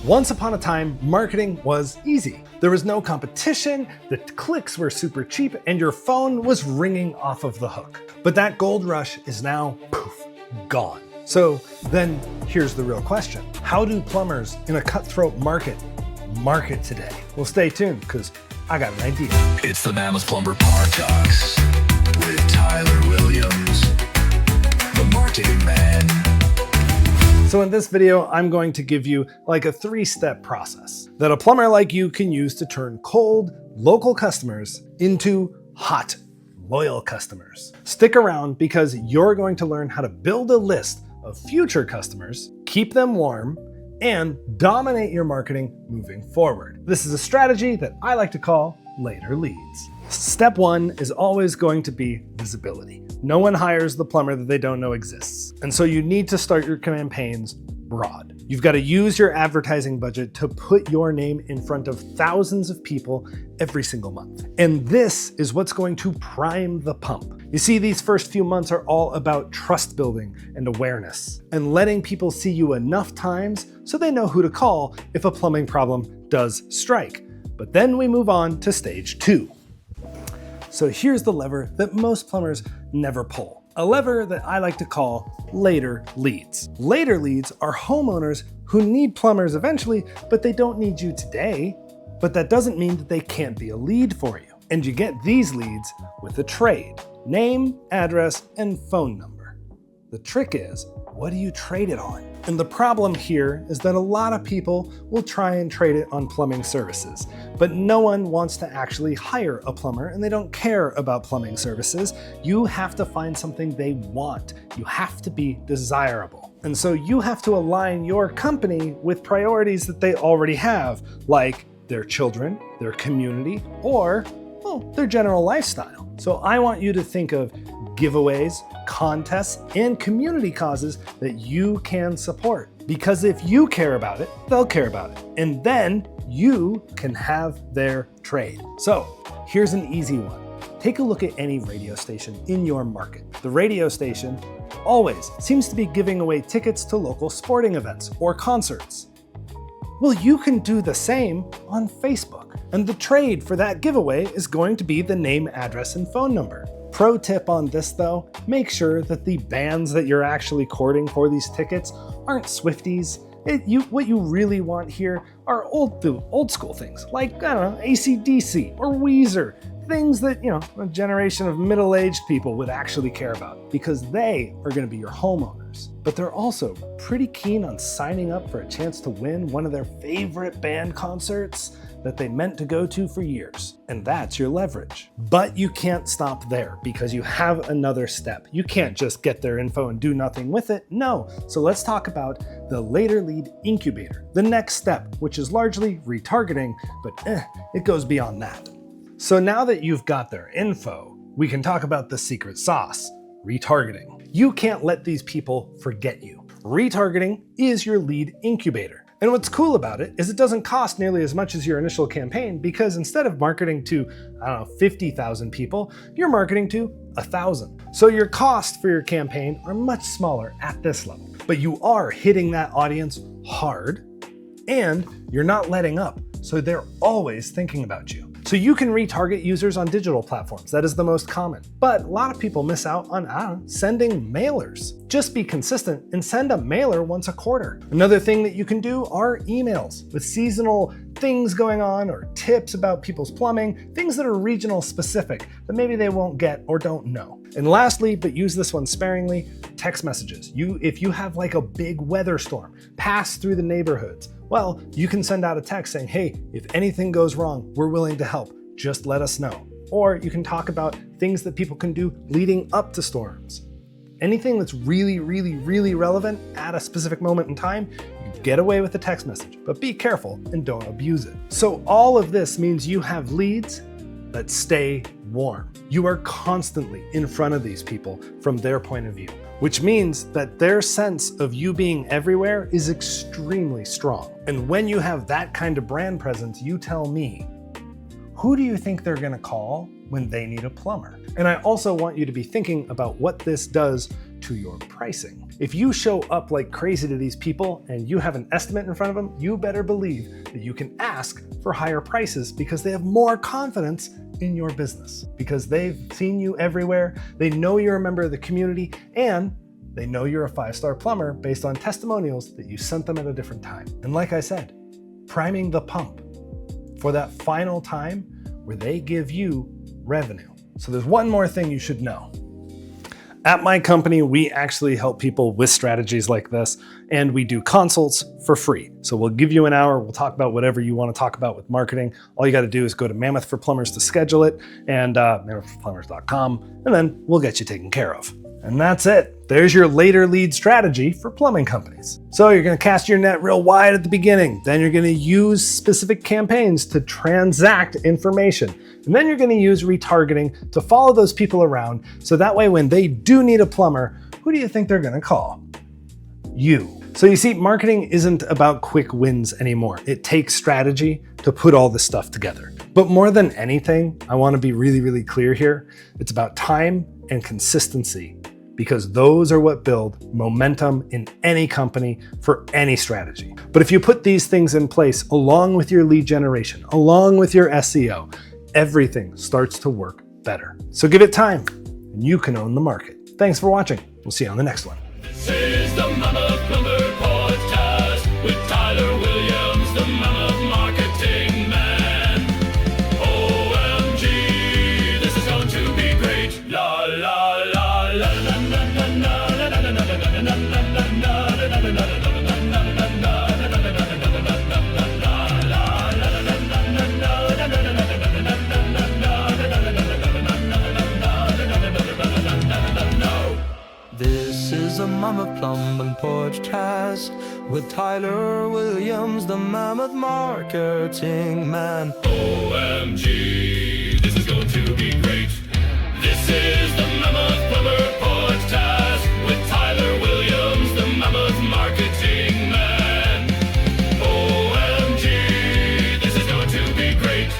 Once upon a time, marketing was easy. There was no competition, the clicks were super cheap, and your phone was ringing off of the hook. But that gold rush is now, poof, gone. So then here's the real question. How do plumbers in a cutthroat market today? Well, stay tuned, because I got an idea. It's the Mammoth Plumber Par Talks with Tyler Williams, the marketing man. So in this video, I'm going to give you like a 3-step process that a plumber like you can use to turn cold, local customers into hot, loyal customers. Stick around because you're going to learn how to build a list of future customers, keep them warm, and dominate your marketing moving forward. This is a strategy that I like to call later leads. Step 1 is always going to be visibility. No one hires the plumber that they don't know exists. And so you need to start your campaigns broad. You've got to use your advertising budget to put your name in front of thousands of people every single month. And this is what's going to prime the pump. You see, these first few months are all about trust building and awareness and letting people see you enough times so they know who to call if a plumbing problem does strike. But then we move on to stage 2. So here's the lever that most plumbers never pull. A lever that I like to call later leads. Later leads are homeowners who need plumbers eventually, but they don't need you today. But that doesn't mean that they can't be a lead for you. And you get these leads with a trade: name, address, and phone number. The trick is, what do you trade it on? And the problem here is that a lot of people will try and trade it on plumbing services, but no one wants to actually hire a plumber and they don't care about plumbing services. You have to find something they want. You have to be desirable. And so you have to align your company with priorities that they already have, like their children, their community, or, well, their general lifestyle. So I want you to think of giveaways, contests, and community causes that you can support. Because if you care about it, they'll care about it. And then you can have their trade. So here's an easy one. Take a look at any radio station in your market. The radio station always seems to be giving away tickets to local sporting events or concerts. Well, you can do the same on Facebook. And the trade for that giveaway is going to be the name, address, and phone number. Pro tip on this though, make sure that the bands that you're actually courting for these tickets aren't Swifties. What you really want here are old school things, like, I don't know, AC/DC or Weezer. Things that, a generation of middle-aged people would actually care about, because they are going to be your homeowners. But they're also pretty keen on signing up for a chance to win one of their favorite band concerts that they meant to go to for years. And that's your leverage. But you can't stop there, because you have another step. You can't just get their info and do nothing with it. No. So let's talk about the later lead incubator. The next step, which is largely retargeting, but it goes beyond that. So now that you've got their info, we can talk about the secret sauce: retargeting. You can't let these people forget you. Retargeting is your lead incubator. And what's cool about it is it doesn't cost nearly as much as your initial campaign, because instead of marketing to, 50,000 people, you're marketing to 1,000. So your costs for your campaign are much smaller at this level. But you are hitting that audience hard, and you're not letting up. So they're always thinking about you. So you can retarget users on digital platforms. That is the most common. But a lot of people miss out on, sending mailers. Just be consistent and send a mailer once a quarter. Another thing that you can do are emails with seasonal things going on, or tips about people's plumbing, things that are regional specific that maybe they won't get or don't know. And lastly, but use this one sparingly, text messages. If you have like a big weather storm pass through the neighborhoods, well, you can send out a text saying, hey, if anything goes wrong, we're willing to help. Just let us know. Or you can talk about things that people can do leading up to storms. Anything that's really, really, really relevant at a specific moment in time, you can get away with a text message, but be careful and don't abuse it. So all of this means you have leads that stay warm. You are constantly in front of these people from their point of view, which means that their sense of you being everywhere is extremely strong. And when you have that kind of brand presence, you tell me, who do you think they're gonna call when they need a plumber? And I also want you to be thinking about what this does to your pricing. If you show up like crazy to these people and you have an estimate in front of them, you better believe that you can ask for higher prices because they have more confidence in your business, because they've seen you everywhere, they know you're a member of the community, and they know you're a 5-star plumber based on testimonials that you sent them at a different time. And like I said, priming the pump for that final time where they give you revenue. So there's one more thing you should know. At my company, we actually help people with strategies like this, and we do consults for free. So we'll give you an hour, we'll talk about whatever you want to talk about with marketing. All you got to do is go to Mammoth for Plumbers to schedule it, and mammothforplumbers.com, and then we'll get you taken care of. And that's it. There's your later lead strategy for plumbing companies. So you're going to cast your net real wide at the beginning. Then you're going to use specific campaigns to transact information. And then you're going to use retargeting to follow those people around. So that way, when they do need a plumber, who do you think they're going to call? You. So you see, marketing isn't about quick wins anymore. It takes strategy to put all this stuff together. But more than anything, I want to be really, really clear here. It's about time and consistency, because those are what build momentum in any company for any strategy. But if you put these things in place along with your lead generation, along with your SEO, everything starts to work better. So give it time and you can own the market. Thanks for watching. We'll see you on the next one. This is the Mama Plumber Podcast with Tyler Williams, the Mama Marketing Man. OMG, this is going to be great. La la la la la la la la la la la This is a Mama Plumbing Podcast with Tyler Williams, the Mammoth Marketing Man. OMG, this is going to be great. This is the Mammoth Plumber Podcast with Tyler Williams, the Mammoth Marketing Man. OMG, this is going to be great.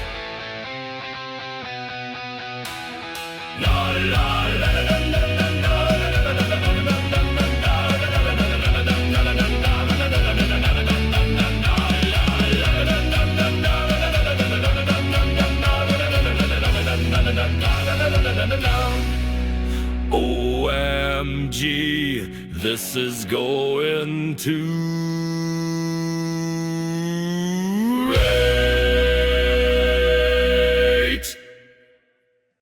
La la la la la la OMG, this is going to